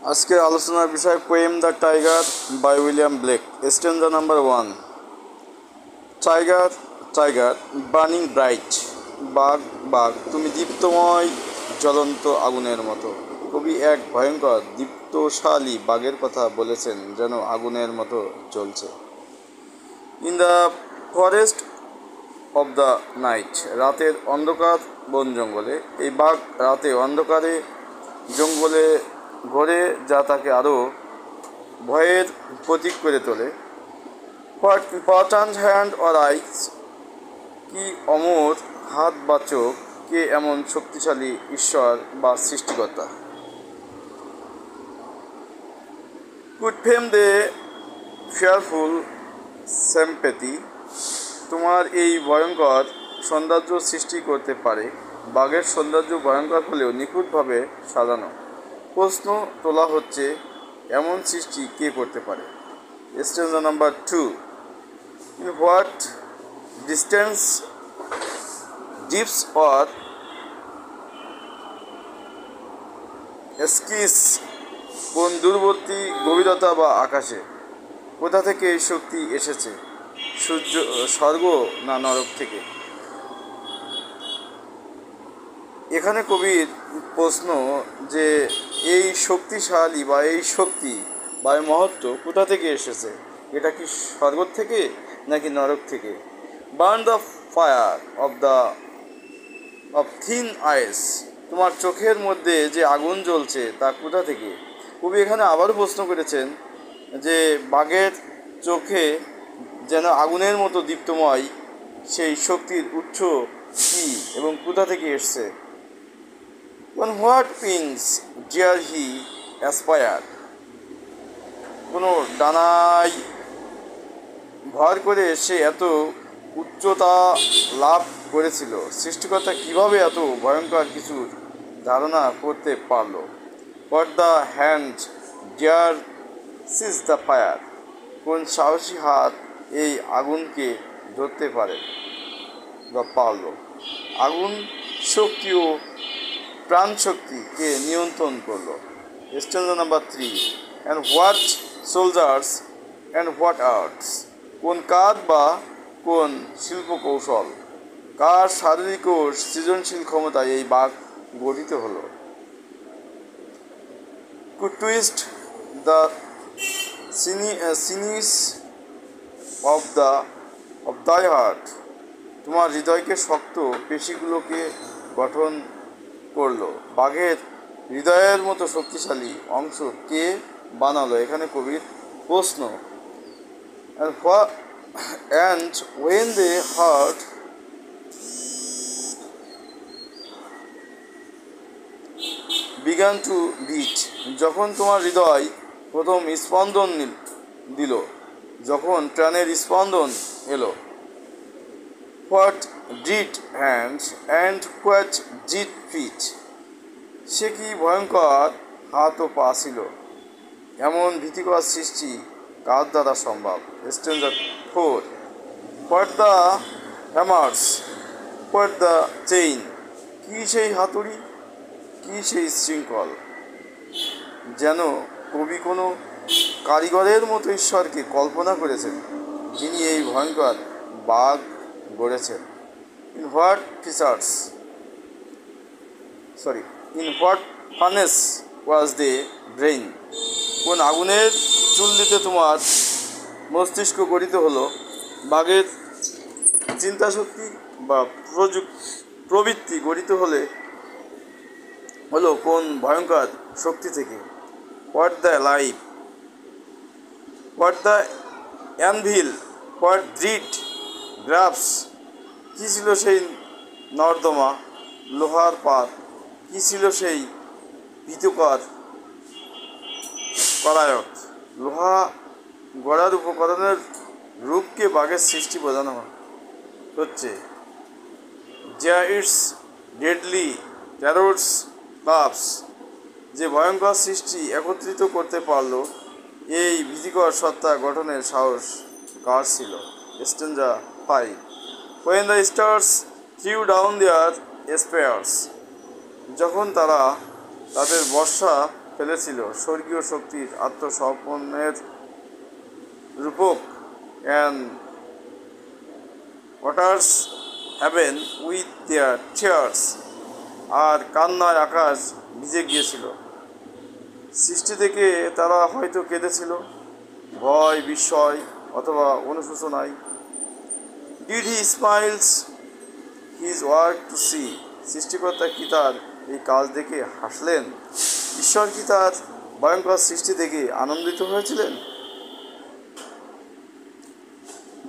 আজকের আলোচনার বিষয় poem the tiger by William Blake. Stanza number 1। Tiger tiger burning bright, বাঘ বাঘ তুমি দীপ্তময় জ্বলন্ত আগুনের মতো। কবি এক ভয়ঙ্কর দীপ্তশালী বাঘের কথা বলেছেন, যেন আগুনের মতো জ্বলছে। In the forest of the night, রাতের অন্ধকার বন জঙ্গলে এই বাঘ রাতে অন্ধকারে জঙ্গলে ঘোরে, যা তাকে আরও ভয়ের প্রতীক করে তোলে। পাটান হ্যান্ড অর আইস, কি অমর হাত বা চোখ, কে এমন শক্তিশালী ঈশ্বর বা সৃষ্টিকর্তা। কুড ফেম দে ফিয়ারফুল স্যাম্পেথি, তোমার এই ভয়ঙ্কর সৌন্দর্য সৃষ্টি করতে পারে। বাঘের সৌন্দর্য ভয়ঙ্কর হলেও নিখুঁতভাবে সাজানো। প্রশ্ন তোলা হচ্ছে, এমন সৃষ্টি কে করতে পারে। Stanza number 2। In what distant deeps or skies, কোন দূরবর্তী গভীরতা বা আকাশে। কোথা থেকে এই শক্তি এসেছে, সূর্য, স্বর্গ না নরক থেকে। এখানে কবির প্রশ্ন যে এই শক্তিশালী বা এই শক্তি বা এই মহত্ব কোথা থেকে এসেছে, এটা কি স্বর্গ থেকে নাকি নরক থেকে। Burn the fire of thin ice, তোমার চোখের মধ্যে যে আগুন জ্বলছে তা কোথা থেকে। কবি এখানে আবারও প্রশ্ন করেছেন যে বাঘের চোখে যেন আগুনের মতো দীপ্তময়, সেই শক্তির উৎস কী এবং কোথা থেকে এসছে। On what wings dare he aspire, কোনো ডানায় ভর করে সে এত উচ্চতা লাভ করেছিল। সৃষ্টিকর্তা কিভাবে এত ভয়ঙ্কর কিছুর ধারণা করতে পারল। What the hand dare seize the fire, কোন সাহসী হাত এই আগুনকে ধরতে পারে বা পারল। আগুন শক্তি ও প্রাণশক্তিকে নিয়ন্ত্রণ করলো। Stanza number 3। And what shoulders and what arts, কোন কাজ বা কোন শিল্প কৌশল, কার শারীরিক ও সৃজনশীল ক্ষমতায় এই বাঘ গঠিত হলো। কুড টুইস্ট দ্য সিনিস অফ দাই হার্ট, তোমার হৃদয়কে শক্ত পেশিগুলোকে গঠন করলো। বাঘের হৃদয়ের মতো শক্তিশালী অংশ কে বানালো, এখানে কবির প্রশ্ন। And when thy heart began to beat, যখন তোমার হৃদয় প্রথম স্পন্দন দিল, যখন প্রাণের স্পন্দন এলো। What did hands and what did feet, সে কি ভয়ঙ্কর হাত ও পা ছিল। এমন ভীতিকর সৃষ্টি কার দ্বারা সম্ভব। Stanza 4। What the hammers what the chain, কি সেই হাতুড়ি, কি সেই শৃঙ্খল। যেন কবি কোনো কারিগরের মতো ঈশ্বরকে কল্পনা করেছেন, যিনি এই ভয়ঙ্কর বাঘ গড়েছেন। In what furnace was thy brain, কোন আগুনের চুল্লিতে তোমার মস্তিষ্ক গঠিত হলো। বাঘের চিন্তাশক্তি বা প্রবৃত্তি গঠিত হলো কোন ভয়ঙ্কর শক্তি থেকে। What the life what the anvil what dread graphs, কী ছিল সেই নর্দমা, লোহার পাত, কী ছিল সেই ভীতিকর করায়ত। লোহা গড়ার উপকরণের রূপকে বাঘের সৃষ্টি বোঝানো হচ্ছে। ইটস ডেডলি ট্যারোটস ক্লাবস, যে ভয়ঙ্কর সৃষ্টি একত্রিত করতে পারল, এই ভীতিকর সত্তা গঠনের সাহস কার ছিল। স্ট্যান্জা 5। When the stars threw down their spears, যখন তারা তাদের বর্ষা ফেলেছিল স্বর্গীয় শক্তির আত্মসমর্পণের রূপক and waters heaven with their tears. আর কান্নায় আকাশ ভিজে গিয়েছিল। সৃষ্টি থেকে তারা হয়তো কেঁদেছিল, ভয়, বিস্ময় অথবা অনুশোচনায়। Did he smiles his work to see? সৃষ্টিকর্তা কি তার এই কাজ দেখে হাসলেন? ঈশ্বর কি তার ভয়ঙ্কর সৃষ্টি দেখে আনন্দিত হয়েছিলেন?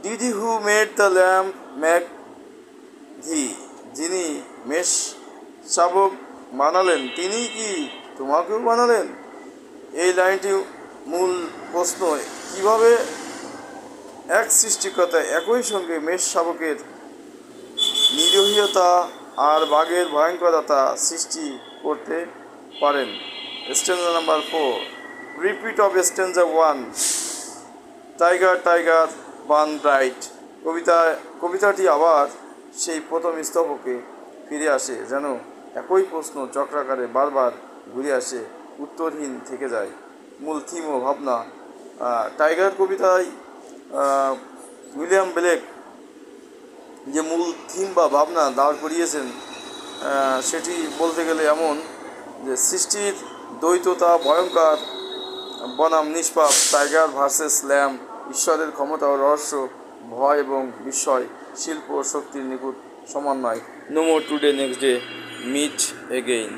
Did he who made the lamb make thee? যিনি মেষ শাবক বানালেন তিনি কি তোমাকেও বানালেন? এই লাইনটি মূল প্রশ্ন, কিভাবে এক সৃষ্টিকর্তা একই সঙ্গে মেষ শাবকের নিরীহতা আর বাঘের ভয়ঙ্করতা সৃষ্টি করতে পারেন। স্ট্যান্জা number 4, repeat of স্ট্যান্জা 1, tiger tiger burn bright. কবিতাটি আবার সেই প্রথম স্তবকে ফিরে আসে, যেন একই প্রশ্ন চক্রাকারে বারবার ঘুরে আসে, উত্তরহীন থেকে যায়। মূল থিম ও ভাবনা। টাইগার কবিতায় উইলিয়াম ব্লেক যে মূল থিম বা ভাবনা দাঁড় করিয়েছেন সেটি বলতে গেলে এমন যে সৃষ্টির দ্বৈততা ভয়ঙ্কর বনাম নিষ্পাপ, টাইগার ভার্সেস ল্যাম্ব, ঈশ্বরের ক্ষমতা ও রহস্য, ভয় এবং বিস্ময়, শিল্প ও শক্তির নিখুঁত সমন্বয়। No more today, next day, meet again.